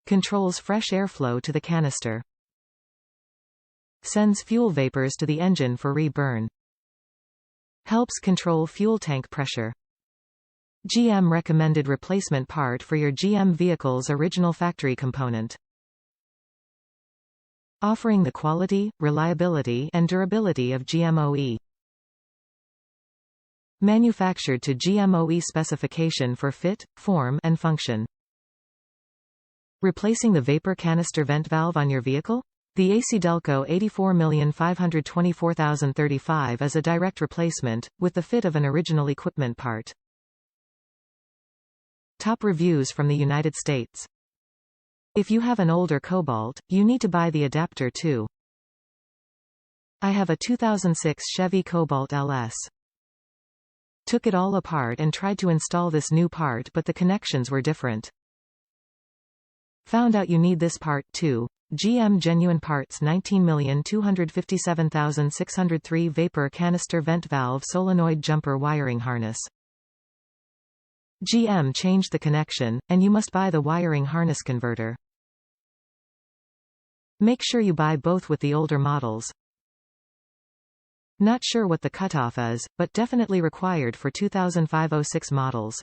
Controls fresh airflow to the canister. Sends fuel vapors to the engine for re-burn. Helps control fuel tank pressure. GM recommended replacement part for your GM vehicle's original factory component. Offering the quality, reliability, and durability of GMOE. Manufactured to GMOE specification for fit, form, and function. Replacing the vapor canister vent valve on your vehicle? The ACDelco 84,524,035 is a direct replacement, with the fit of an original equipment part. Top reviews from the United States. If you have an older Cobalt, you need to buy the adapter too. I have a 2006 Chevy Cobalt LS. Took it all apart and tried to install this new part, but the connections were different. Found out you need this part too. GM Genuine Parts 19,257,603 Vapor Canister Vent Valve Solenoid Jumper Wiring Harness. GM changed the connection, and you must buy the wiring harness converter. Make sure you buy both with the older models. Not sure what the cutoff is, but definitely required for 2005-06 models.